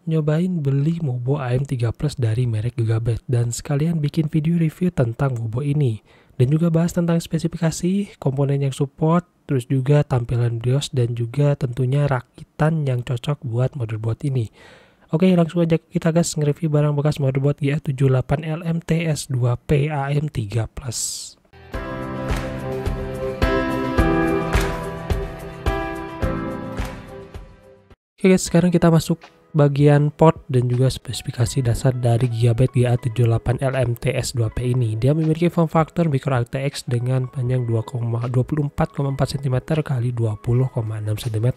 nyobain beli Mobo AM3 Plus dari merek Gigabyte dan sekalian bikin video review tentang Mobo ini. Dan juga bahas tentang spesifikasi, komponen yang support, terus juga tampilan BIOS dan juga tentunya rakitan yang cocok buat motherboard ini. Oke, langsung aja kita gas nge-review barang bekas motherboard GA78 LMTS2P AM3 Plus. Oke guys, sekarang kita masuk bagian port dan juga spesifikasi dasar dari Gigabyte GA78 LMTS2P ini. Dia memiliki form factor micro ATX dengan panjang 24,4 cm x 20,6 cm.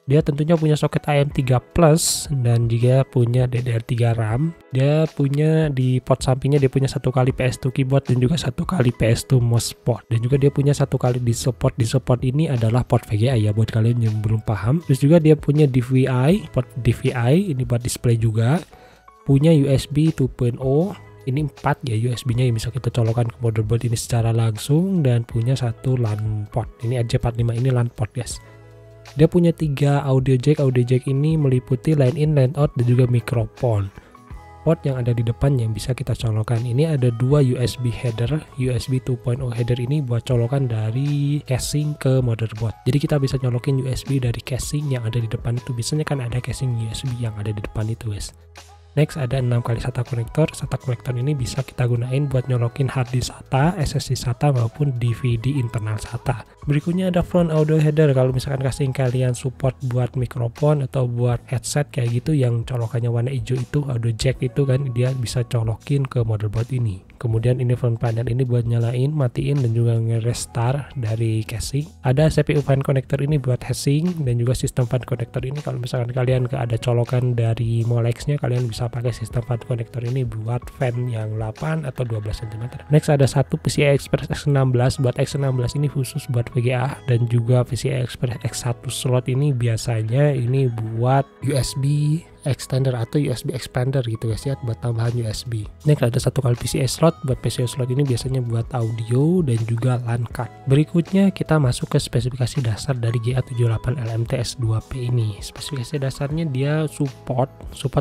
Dia tentunya punya soket AM3 Plus dan juga punya DDR3 RAM. Dia punya di port sampingnya dia punya 1 kali PS2 keyboard dan juga 1 kali PS2 mouse port. Dan juga dia punya 1 kali di support. Di support ini adalah port VGA ya buat kalian yang belum paham. Terus juga dia punya DVI, port DVI ini buat display juga. Punya USB 2.0. Ini 4 ya USB-nya yang bisa kita colokan ke motherboard ini secara langsung dan punya 1 LAN port. Ini RJ45 ini LAN port guys. Dia punya 3 audio jack ini meliputi line in, line out dan juga mikrofon. Port yang ada di depan yang bisa kita colokan ini ada 2 USB header, USB 2.0 header ini buat colokan dari casing ke motherboard. Jadi kita bisa nyolokin USB dari casing yang ada di depan itu. Biasanya kan ada casing USB yang ada di depan itu guys. Next ada 6 kali SATA konektor. SATA konektor ini bisa kita gunain buat nyolokin hard disk SATA, SSD SATA maupun DVD internal SATA. Berikutnya ada front audio header. Kalau misalkan casing kalian support buat mikrofon atau buat headset kayak gitu yang colokannya warna hijau itu, audio jack itu kan dia bisa colokin ke motherboard ini. Kemudian ini front panel ini buat nyalain, matiin dan juga nge-restart dari casing. Ada CPU fan connector ini buat heatsink dan juga sistem fan connector ini kalau misalkan kalian gak ada colokan dari Molex-nya kalian bisa pakai sistem fan connector ini buat fan yang 8 atau 12 cm. Next ada satu PCI Express X16. Buat X16 ini khusus buat VGA dan juga PCI Express X1 slot ini biasanya ini buat USB extender atau USB expander gitu guys ya, buat tambahan USB. Next ada 1 kali PCI slot. Buat PCI slot ini biasanya buat audio dan juga LAN card. Berikutnya kita masuk ke spesifikasi dasar dari GA78 LMTS2P ini. Spesifikasi dasarnya dia support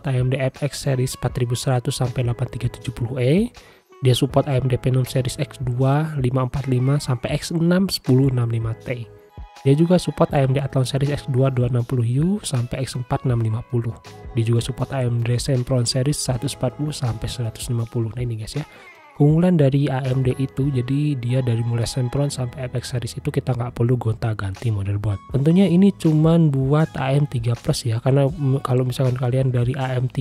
AMD FX series 4100 sampai 8370E. Dia support AMD Phenom series X2 545 sampai X6 1065T. Dia juga support AMD Athlon series X2 260U sampai X4 650. Dia juga support AMD Sempron series 140 sampai 150. Nah ini guys ya. Keunggulan dari AMD itu jadi dia dari mulai Sempron sampai FX series itu kita nggak perlu gonta-ganti motherboard. Tentunya ini cuman buat AM3 Plus ya, karena kalau misalkan kalian dari AM3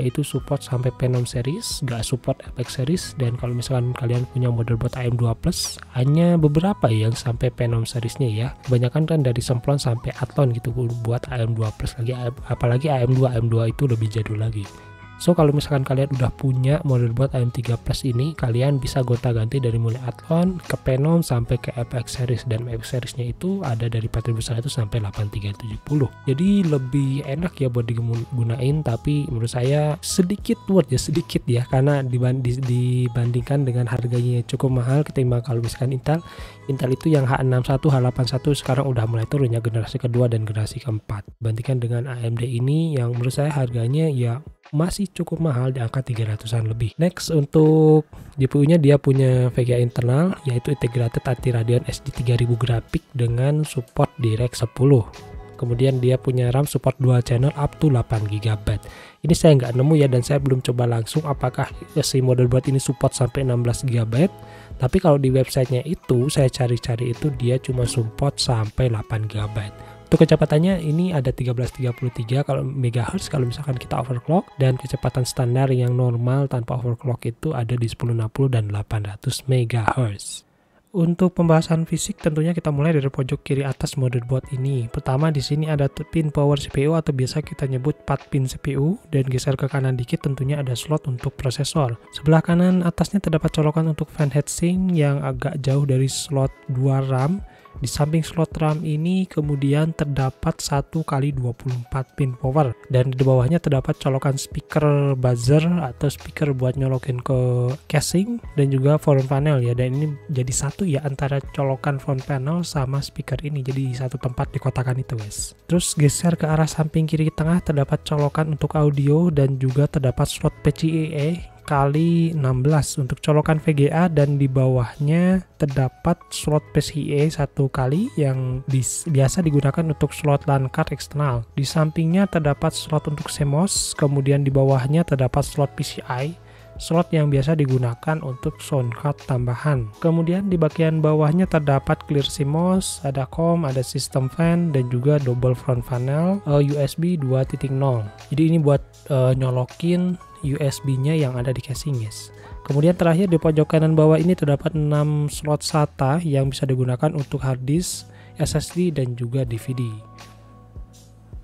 itu support sampai Phenom series, nggak support FX series. Dan kalau misalkan kalian punya motherboard AM2 Plus hanya beberapa yang sampai Phenom seriesnya ya. Kebanyakan kan dari Sempron sampai Athlon gitu buat AM2 Plus lagi, apalagi AM2 itu lebih jadul lagi. So kalau misalkan kalian udah punya motherboard AM3 Plus ini, kalian bisa gonta-ganti dari mulai Athlon ke Phenom sampai ke FX series, dan FX seriesnya itu ada dari 4100 sampai 8370. Jadi lebih enak ya buat digunain, tapi menurut saya sedikit worth ya karena dibandingkan dengan harganya cukup mahal ketimbang kalau misalkan Intel itu yang H61, H81 sekarang udah mulai turun ya, generasi kedua dan generasi keempat. Bandingkan dengan AMD ini yang menurut saya harganya ya masih cukup mahal di angka 300-an lebih. Next untuk GPU-nya dia punya VGA internal yaitu Integrated ATI Radeon HD 3000 grafik dengan support DirectX 10. Kemudian dia punya RAM support dual channel up to 8 GB. Ini saya nggak nemu ya dan saya belum coba langsung apakah si motherboard ini support sampai 16 GB. Tapi kalau di websitenya itu saya cari-cari itu dia cuma support sampai 8 GB. Untuk kecepatannya ini ada 1333 kalau MHz kalau misalkan kita overclock, dan kecepatan standar yang normal tanpa overclock itu ada di 1060 dan 800 MHz. Untuk pembahasan fisik tentunya kita mulai dari pojok kiri atas motherboard ini. Pertama di sini ada pin power CPU atau biasa kita nyebut 4 pin CPU, dan geser ke kanan dikit tentunya ada slot untuk prosesor. Sebelah kanan atasnya terdapat colokan untuk fan heatsink yang agak jauh dari slot 2 RAM. Di samping slot RAM ini kemudian terdapat 1 kali 24 pin power, dan di bawahnya terdapat colokan speaker buzzer atau speaker buat nyolokin ke casing dan juga front panel ya, dan ini jadi satu ya antara colokan front panel sama speaker ini, jadi satu tempat di kotakan itu guys. Terus geser ke arah samping kiri tengah terdapat colokan untuk audio dan juga terdapat slot PCIe kali 16 untuk colokan VGA, dan di bawahnya terdapat slot PCIe 1 kali yang biasa digunakan untuk slot LAN card eksternal. Di sampingnya terdapat slot untuk CMOS, kemudian di bawahnya terdapat slot PCI, slot yang biasa digunakan untuk sound card tambahan. Kemudian di bagian bawahnya terdapat clear CMOS, ada COM, ada system fan, dan juga double front panel USB 2.0. Jadi ini buat nyolokin USB-nya yang ada di casing guys. Kemudian terakhir di pojok kanan bawah ini terdapat 6 slot SATA yang bisa digunakan untuk hard disk, SSD, dan juga DVD.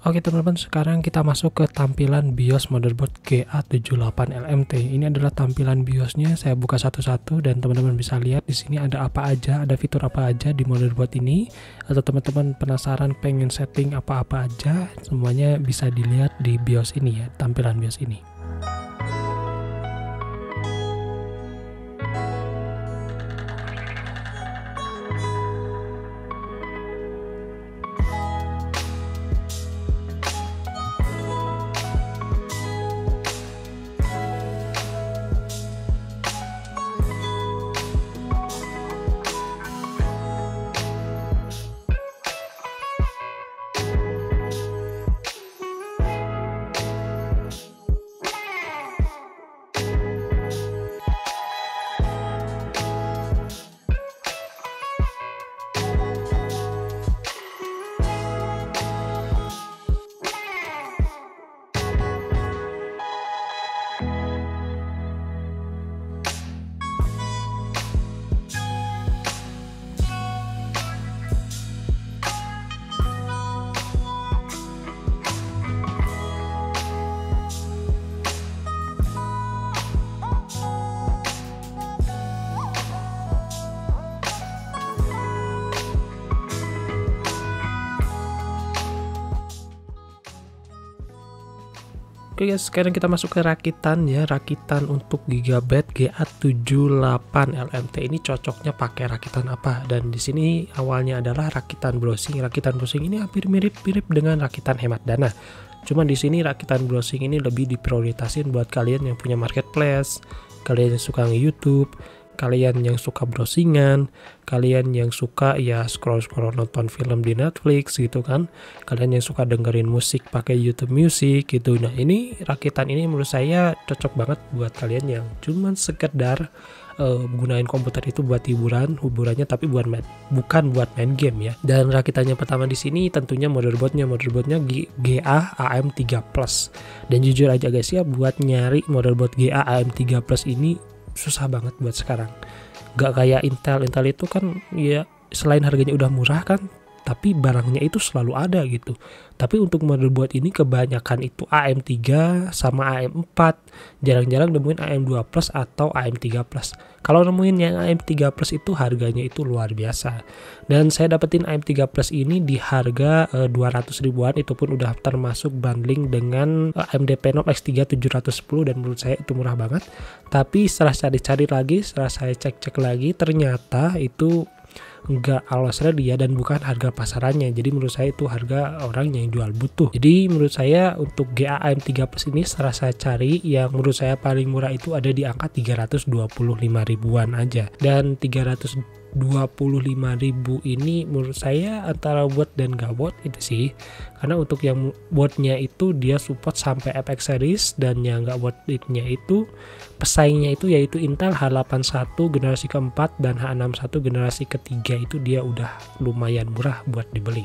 Oke teman-teman, sekarang kita masuk ke tampilan BIOS motherboard GA78LMT. Ini adalah tampilan BIOSnya. Saya buka satu-satu dan teman-teman bisa lihat di sini ada apa aja, ada fitur apa aja di motherboard ini. Atau teman-teman penasaran pengen setting apa-apa aja, semuanya bisa dilihat di BIOS ini ya, tampilan BIOS ini. Oke guys, sekarang kita masuk ke rakitan ya. Rakitan untuk Gigabyte GA78LMT ini cocoknya pakai rakitan apa? Dan di sini awalnya adalah rakitan browsing. Rakitan browsing ini hampir mirip-mirip dengan rakitan hemat dana. Cuma di sini rakitan browsing ini lebih diprioritasin buat kalian yang punya marketplace, kalian yang suka nge-YouTube, kalian yang suka browsingan, kalian yang suka ya scroll-scroll nonton film di Netflix gitu kan, kalian yang suka dengerin musik pakai YouTube Music gitu. Nah ini rakitan ini menurut saya cocok banget buat kalian yang cuman sekedar gunain komputer itu buat hiburannya tapi bukan buat main game ya. Dan rakitannya pertama di sini tentunya motherboardnya GA AM3 Plus. Dan jujur aja guys ya, buat nyari motherboard GA AM3 Plus ini susah banget buat sekarang. Gak kayak Intel itu kan ya selain harganya udah murah kan, tapi barangnya itu selalu ada gitu. Tapi untuk motherboard ini kebanyakan itu AM3 sama AM4, jarang-jarang nemuin AM2 Plus atau AM3 Plus. Kalau nemuin yang AM3 Plus itu harganya itu luar biasa. Dan saya dapetin AM3 Plus ini di harga 200 ribuan, itu pun udah termasuk bundling dengan AMD Phenom X3 710, dan menurut saya itu murah banget. Tapi setelah cari-cari lagi, setelah saya cek-cek lagi, ternyata itu enggak all Australia dan bukan harga pasarannya. Jadi menurut saya itu harga orang yang jual butuh. Jadi menurut saya untuk GA AM3 Plus ini setelah saya cari, yang menurut saya paling murah itu ada di angka 325 ribuan aja. Dan 325 ribu ini menurut saya antara worth dan gak worth itu sih. Karena untuk yang worthnya itu dia support sampai FX series, dan yang gak worth it-nya itu pesaingnya itu yaitu Intel H81 generasi keempat dan H61 generasi ketiga, itu dia udah lumayan murah buat dibeli.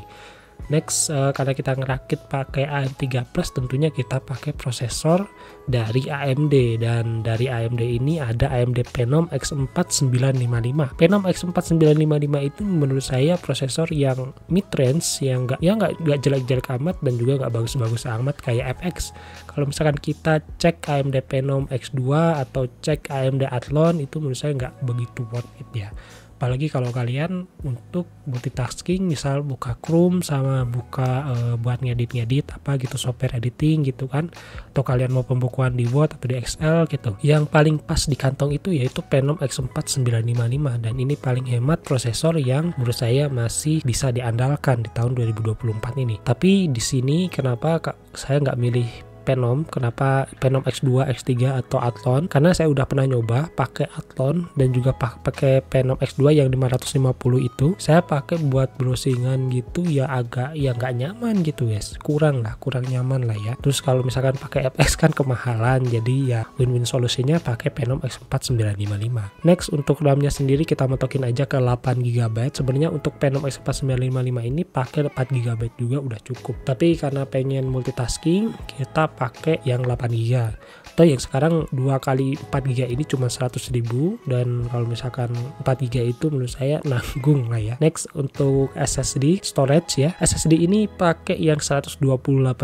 Next, karena kita ngerakit pakai AM3 Plus, tentunya kita pakai prosesor dari AMD, dan dari AMD ini ada AMD Phenom X4 955. Phenom X4 955 itu menurut saya prosesor yang mid range, yang nggak jelek-jelek amat dan juga nggak bagus-bagus amat kayak FX. Kalau misalkan kita cek AMD Phenom X2 atau cek AMD Athlon, itu menurut saya nggak begitu worth it ya. apalagi kalau kalian untuk multitasking, misal buka Chrome sama buka buat ngedit apa gitu, software editing gitu kan, atau kalian mau pembukuan di Word atau di Excel gitu. Yang paling pas di kantong itu yaitu Phenom X4 955, dan ini paling hemat prosesor yang menurut saya masih bisa diandalkan di tahun 2024 ini. Tapi di sini kenapa saya nggak milih Phenom, kenapa Phenom X2, X3 atau Athlon? Karena saya udah pernah nyoba pakai Athlon dan juga pakai Phenom X2 yang 550 itu. Saya pakai buat browsingan gitu ya, agak ya nggak nyaman gitu guys, kurang nyaman lah ya. Terus kalau misalkan pakai FX kan kemahalan, jadi ya win-win solusinya pakai Phenom X4 955. Next, untuk RAM-nya sendiri kita metokin aja ke 8 GB. Sebenarnya untuk Phenom X4 955 ini pakai 4 GB juga udah cukup. Tapi karena pengen multitasking, kita pakai yang 8 GB, atau yang sekarang 2 kali 4 GB ini cuma 100.000, dan kalau misalkan 4 GB itu menurut saya nanggung lah ya. Next, untuk SSD storage ya, SSD ini pakai yang 128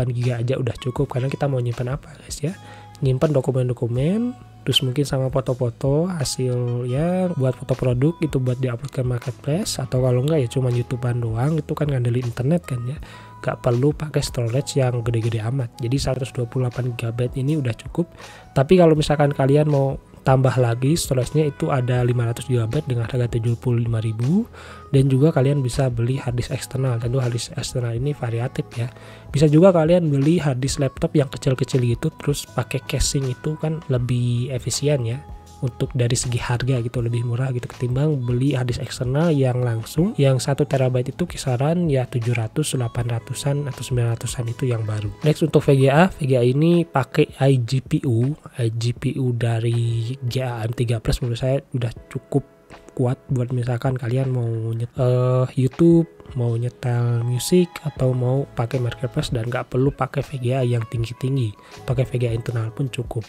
GB aja udah cukup, karena kita mau nyimpan apa guys ya, nyimpan dokumen-dokumen, terus mungkin sama foto-foto hasil ya buat foto produk itu buat diupload ke marketplace, atau kalau enggak ya cuma YouTubean doang, itu kan ngandelin internet kan ya, gak perlu pakai storage yang gede-gede amat. Jadi 128 GB ini udah cukup. Tapi kalau misalkan kalian mau tambah lagi storage-nya, itu ada 500 GB dengan harga 75.000, dan juga kalian bisa beli harddisk eksternal. Tentu harddisk eksternal ini variatif ya, bisa juga kalian beli harddisk laptop yang kecil-kecil gitu, terus pakai casing, itu kan lebih efisien ya untuk dari segi harga gitu, lebih murah gitu ketimbang beli harddisk eksternal yang langsung yang 1 TB itu kisaran ya 700, 800-an atau 900-an itu yang baru. Next, untuk VGA ini pakai iGPU dari GA AM3 Plus. Menurut saya udah cukup kuat buat misalkan kalian mau YouTube, mau nyetel musik, atau mau pakai marketplace dan nggak perlu pakai VGA yang tinggi-tinggi, pakai VGA internal pun cukup.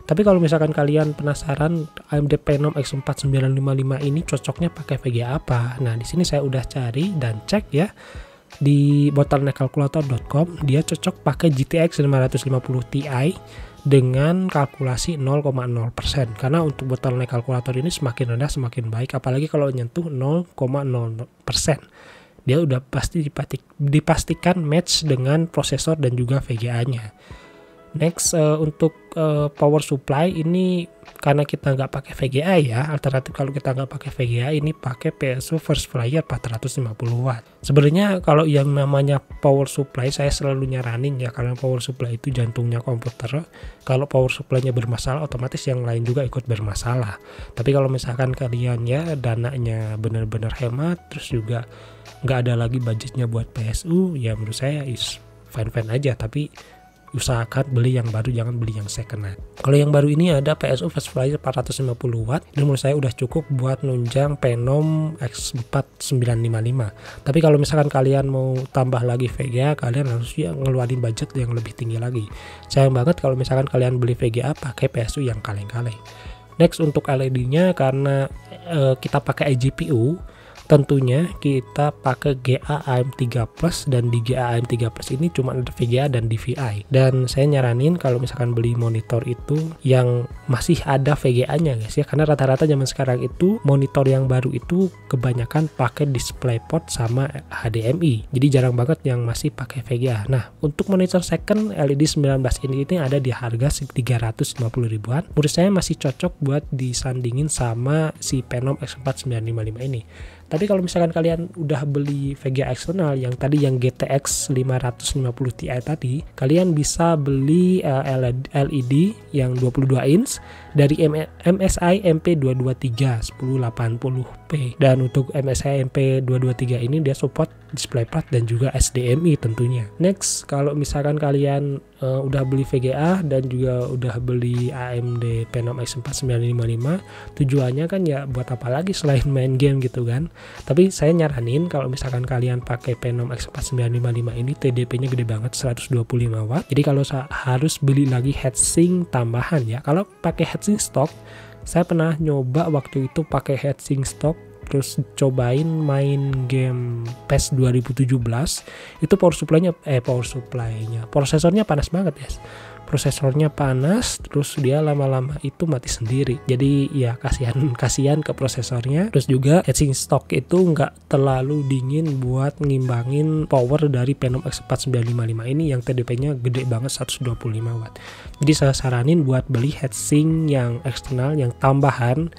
Tapi kalau misalkan kalian penasaran AMD Phenom X4 955 ini cocoknya pakai VGA apa? Nah, di sini saya udah cari dan cek ya di bottleneckcalculator.com, dia cocok pakai GTX 550 Ti dengan kalkulasi 0,0%, karena untuk bottleneck kalkulator ini semakin rendah semakin baik, apalagi kalau nyentuh 0,0%, dia udah pasti dipastikan match dengan prosesor dan juga VGA-nya. Next, untuk power supply ini karena kita nggak pakai VGA ya, alternatif kalau kita nggak pakai VGA ini pakai PSU First Flyer 450 watt. Sebenarnya kalau yang namanya power supply saya selalu nyaranin ya, karena power supply itu jantungnya komputer. Kalau power supply-nya bermasalah, otomatis yang lain juga ikut bermasalah. Tapi kalau misalkan kalian ya dananya benar-benar hemat, terus juga nggak ada lagi budgetnya buat PSU, ya menurut saya is fine-fine aja, tapi usahakan beli yang baru, jangan beli yang second hand. Kalau yang baru ini ada PSU Fast Flyer 450 watt, dan menurut saya udah cukup buat nunjang Phenom X4 955. Tapi kalau misalkan kalian mau tambah lagi VGA, kalian harus ya ngeluarin budget yang lebih tinggi lagi. Sayang banget kalau misalkan kalian beli VGA pakai PSU yang kaleng-kaleng. Next, untuk LED-nya karena kita pakai iGPU, tentunya kita pakai GA AM3 Plus, dan di GA AM3 Plus ini cuma ada VGA dan DVI. Dan saya nyaranin kalau misalkan beli monitor itu yang masih ada VGA-nya guys ya, karena rata-rata zaman sekarang itu monitor yang baru itu kebanyakan pakai DisplayPort sama HDMI. Jadi jarang banget yang masih pakai VGA. Nah, untuk monitor second LED 19 ini ada di harga 350 ribuan. Menurut saya masih cocok buat disandingin sama si Phenom X4 955 ini. Tapi kalau misalkan kalian udah beli VGA eksternal yang tadi, yang GTX 550 Ti tadi, kalian bisa beli LED yang 22 inch dari MSI MP223 1080p. Dan untuk MSI MP223 ini dia support DisplayPort dan juga HDMI tentunya. Next, kalau misalkan kalian udah beli VGA dan juga udah beli AMD Phenom X4 955, tujuannya kan ya buat apa lagi selain main game gitu kan. Tapi saya nyaranin kalau misalkan kalian pakai Phenom X4 955 ini TDP-nya gede banget, 125 watt. Jadi kalau harus beli lagi heatsink tambahan ya. Kalau pakai heatsink stock, saya pernah nyoba waktu itu pakai heatsink stock, terus cobain main game PES 2017, itu power supply-nya prosesornya panas banget guys. prosesornya panas, terus dia lama-lama itu mati sendiri. Jadi ya kasihan ke prosesornya. Terus juga heatsink stock itu nggak terlalu dingin buat ngimbangin power dari Phenom X4955 ini yang TDP-nya gede banget 125 watt. Jadi saya saranin buat beli heatsink yang eksternal, yang tambahan,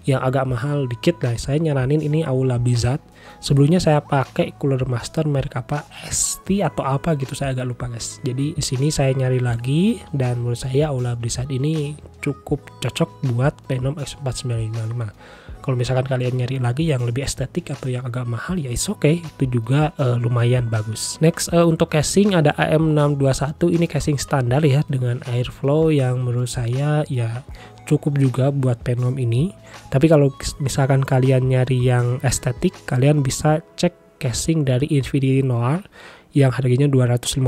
yang agak mahal dikit lah. Saya nyaranin ini Aula Blizzard. Sebelumnya saya pakai Cooler Master merek apa, ST atau apa gitu, saya agak lupa guys. Jadi di sini saya nyari lagi dan menurut saya Aula Blizzard ini cukup cocok buat Phenom X4955. Kalau misalkan kalian nyari lagi yang lebih estetik atau yang agak mahal ya it's okay, itu juga lumayan bagus. Next untuk casing ada AM621, ini casing standar ya dengan airflow yang menurut saya ya cukup juga buat Phenom ini. Tapi kalau misalkan kalian nyari yang estetik, kalian bisa cek casing dari Infinity Noir yang harganya 250.000.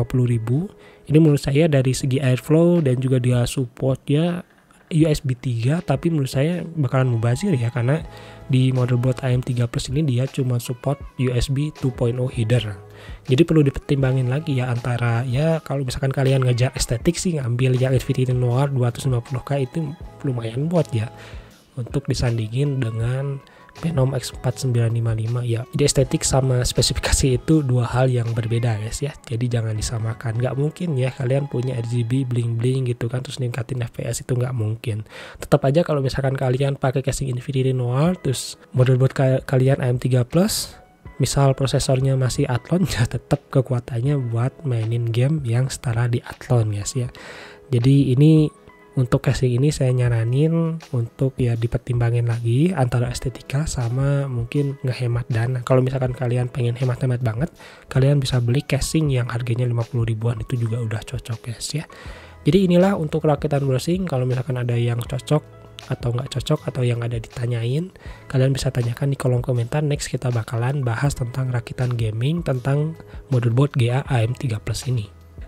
Ini menurut saya dari segi airflow dan juga dia supportnya USB 3, tapi menurut saya bakalan mubazir ya, karena di motherboard AM3 Plus ini dia cuma support USB 2.0 header. Jadi perlu dipertimbangin lagi ya, antara ya kalau misalkan kalian ngejar estetik sih ngambil yang Infinity Noir 250K itu lumayan buat ya untuk disandingin dengan Phenom X4955 ya. Jadi estetik sama spesifikasi itu dua hal yang berbeda guys ya. Jadi jangan disamakan. Nggak mungkin ya kalian punya RGB bling-bling gitu kan terus ningkatin FPS, itu nggak mungkin. Tetap aja kalau misalkan kalian pakai casing Infinity Noir terus motherboard kalian AM3 Plus, misal prosesornya masih Athlon, ya tetap kekuatannya buat mainin game yang setara di Athlon guys ya. Jadi ini untuk casing ini saya nyaranin untuk ya dipertimbangin lagi antara estetika sama mungkin ngehemat dana. Kalau misalkan kalian pengen hemat-hemat banget, kalian bisa beli casing yang harganya 50 ribuan, itu juga udah cocok guys ya. Jadi inilah untuk rakitan browsing. Kalau misalkan ada yang cocok atau nggak cocok atau yang ada ditanyain, kalian bisa tanyakan di kolom komentar. Next kita bakalan bahas tentang rakitan gaming, tentang motherboard GA AM3 Plus ini.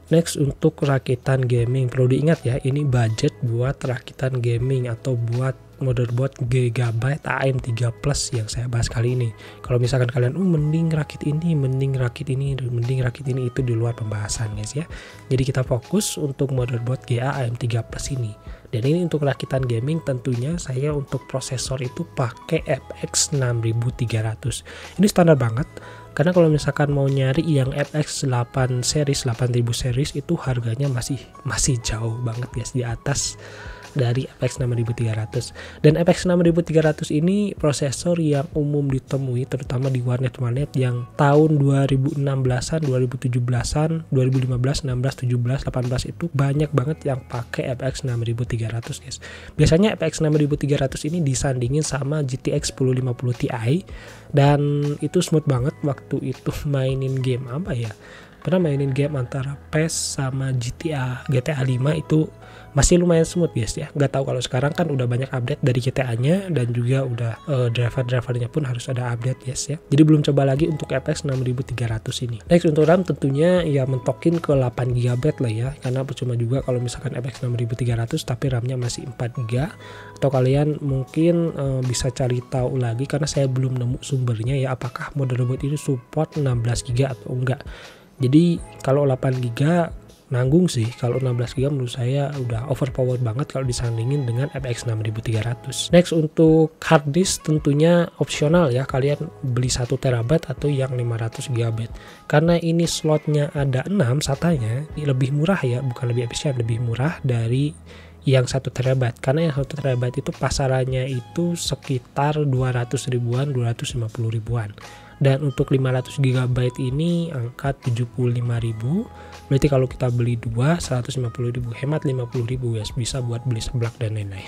Next untuk rakitan gaming, perlu diingat ya, ini budget buat rakitan gaming atau buat motherboard Gigabyte AM3 Plus yang saya bahas kali ini. Kalau misalkan kalian mending rakit ini, mending rakit ini, itu di luar pembahasan guys ya. Jadi kita fokus untuk motherboard GA AM3 Plus ini. Dan ini untuk rakitan gaming tentunya saya untuk prosesor itu pakai FX 6300. Ini standar banget. Karena kalau misalkan mau nyari yang FX 8 series, 8000 series itu harganya masih jauh banget guys, di atas dari FX 6300. Dan FX 6300 ini prosesor yang umum ditemui terutama di warnet-warnet yang tahun 2016-an, 2017-an, 2015, 16, 17, 18 itu banyak banget yang pakai FX 6300 guys. Biasanya FX 6300 ini disandingin sama GTX 1050 Ti dan itu smooth banget waktu itu mainin game apa ya. Pernah mainin game antara PES sama GTA 5 itu masih lumayan smooth guys ya. Nggak tahu kalau sekarang kan udah banyak update dari GTA-nya dan juga udah driver-drivernya pun harus ada update guys ya. Jadi belum coba lagi untuk FX 6300 ini. Next untuk RAM tentunya ya mentokin ke 8GB lah ya, karena percuma juga kalau misalkan FX 6300 tapi RAM-nya masih 4GB. Atau kalian mungkin bisa cari tahu lagi, karena saya belum nemu sumbernya ya, apakah motherboard ini support 16GB atau enggak. Jadi kalau 8GB nanggung sih, kalau 16GB menurut saya udah overpowered banget kalau disandingin dengan FX 6300. Next untuk hard disk tentunya opsional ya, kalian beli 1TB atau yang 500GB. Karena ini slotnya ada 6 SATA-nya, lebih murah ya, bukan lebih efisien, lebih murah dari yang 1TB. Karena yang 1TB itu pasarannya itu sekitar 200 ribuan, 250 ribuan. Dan untuk 500GB ini angka 75.000. Berarti kalau kita beli 2 150.000, hemat 50.000 guys, bisa buat beli seblak dan lain-lain.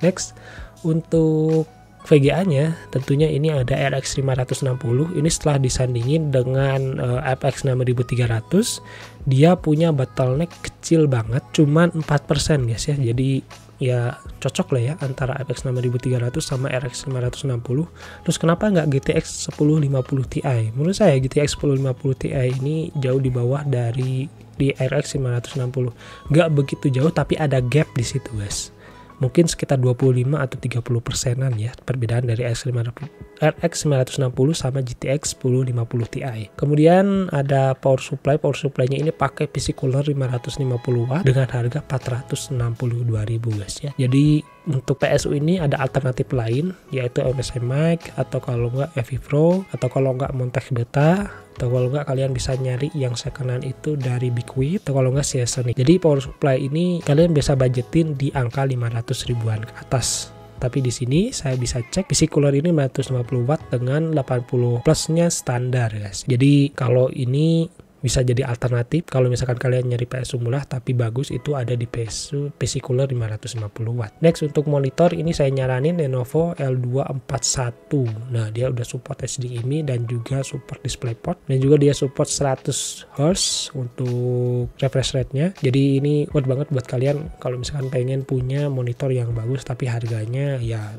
Next untuk VGA-nya tentunya ini ada RX 560. Ini setelah disandingin dengan FX 6300, dia punya bottleneck kecil banget, cuman 4% guys ya. Jadi ya cocok lah ya antara FX 6300 sama RX 560. Terus kenapa nggak GTX 1050 Ti? Menurut saya GTX 1050 Ti ini jauh di bawah dari di RX 560. Nggak begitu jauh tapi ada gap di situ guys. mungkin sekitar 25 atau 30%-an ya perbedaan dari RX 960 sama GTX 1050 Ti. Kemudian ada power supply. Power supply-nya ini pakai PC cooler 550 watt dengan harga 462.000 guys ya. Jadi untuk PSU ini ada alternatif lain, yaitu MSI Mic, atau kalau enggak Evi Pro, atau kalau enggak Montage Beta, atau kalau enggak kalian bisa nyari yang secondan itu dari Bigwit, atau kalau enggak Seasonic. Jadi power supply ini kalian bisa budgetin di angka 500 ribuan ke atas. Tapi di sini saya bisa cek PC cooler ini 450 watt dengan 80 plusnya standar guys. Jadi kalau ini bisa jadi alternatif kalau misalkan kalian nyari PSU murah tapi bagus, itu ada di PC cooler 550 watt. Next untuk monitor ini saya nyaranin Lenovo L241. Nah dia udah support HDMI dan juga support DisplayPort, dan juga dia support 100 Hz untuk refresh rate-nya. Jadi ini worth banget buat kalian kalau misalkan pengen punya monitor yang bagus tapi harganya ya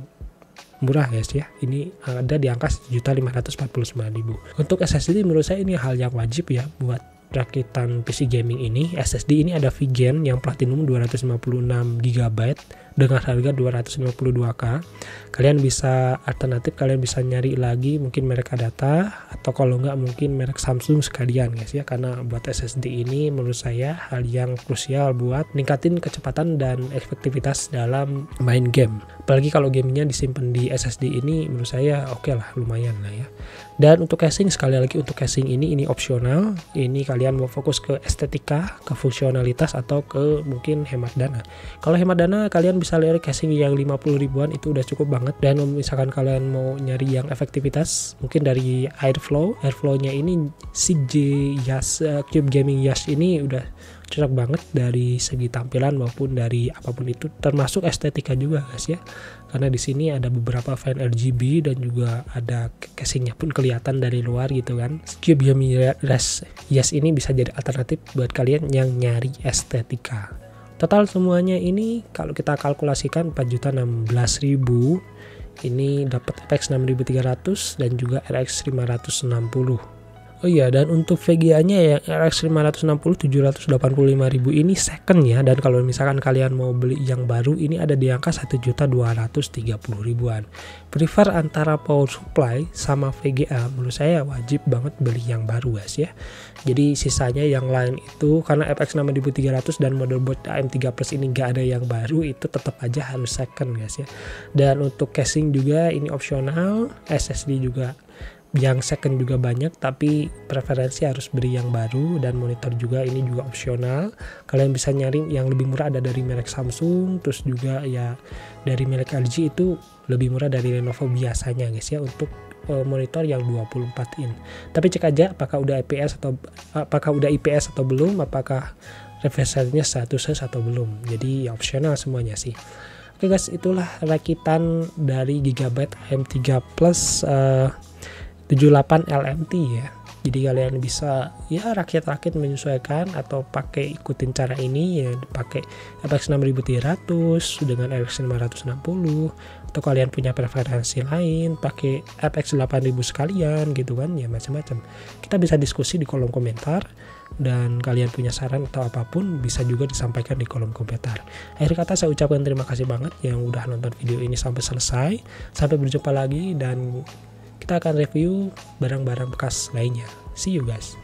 murah guys ya. Ini ada di angka 1.549.000. Untuk SSD menurut saya ini hal yang wajib ya buat rakitan PC gaming ini. SSD ini ada VGen yang Platinum 256 GB dengan harga 252k. Kalian bisa alternatif, kalian bisa nyari lagi mungkin merek Adata, atau kalau enggak mungkin merek Samsung sekalian guys ya, karena buat SSD ini menurut saya hal yang krusial buat ningkatin kecepatan dan efektivitas dalam main game. Apalagi kalau gamenya disimpan di SSD ini menurut saya oke lah, lumayan lah ya. Dan untuk casing, sekali lagi untuk casing ini opsional. Ini kalian mau fokus ke estetika, ke fungsionalitas, atau ke mungkin hemat dana. Kalau hemat dana kalian bisa lihat casing yang 50 ribuan itu udah cukup banget. Dan misalkan kalian mau nyari yang efektivitas, mungkin dari Airflow-nya ini CJ Yash Cube Gaming Yash ini udah cocok banget dari segi tampilan maupun dari apapun itu, termasuk estetika juga guys ya. Karena di sini ada beberapa fan RGB dan juga ada casingnya pun kelihatan dari luar gitu kan. Cube Gaming Yash ini bisa jadi alternatif buat kalian yang nyari estetika. Total semuanya ini kalau kita kalkulasikan 4.016.000, ini dapat FX 6300 dan juga RX 560. Oh iya, dan untuk VGA-nya ya RX 560 785.000 ini second ya. Dan kalau misalkan kalian mau beli yang baru ini ada di angka 1.230.000-an. Prefer antara power supply sama VGA, menurut saya wajib banget beli yang baru guys ya. Jadi sisanya yang lain itu karena FX 6300 dan motherboard AM3 Plus ini gak ada yang baru, itu tetap aja harus second guys ya. Dan untuk casing juga ini opsional, SSD juga yang second juga banyak, tapi preferensi harus beli yang baru. Dan monitor juga ini juga opsional, kalian bisa nyari yang lebih murah ada dari merek Samsung, terus juga ya dari merek LG itu lebih murah dari Lenovo biasanya guys ya untuk monitor yang 24 in. Tapi cek aja apakah udah IPS atau belum, apakah refresh rate-nya 100 Hz atau belum. Jadi ya opsional semuanya sih. Oke guys, itulah rakitan dari Gigabyte AM3 Plus 78 LMT ya. Jadi kalian bisa ya rakit-rakit menyesuaikan atau pakai ikutin cara ini ya, pakai FX 6300 dengan RX 560, atau kalian punya preferensi lain pakai FX 8000 sekalian gitu kan ya, macam-macam. Kita bisa diskusi di kolom komentar, dan kalian punya saran atau apapun bisa juga disampaikan di kolom komentar. Akhir kata saya ucapkan terima kasih banget yang udah nonton video ini sampai selesai. Sampai berjumpa lagi dan kita akan review barang-barang bekas lainnya. See you guys.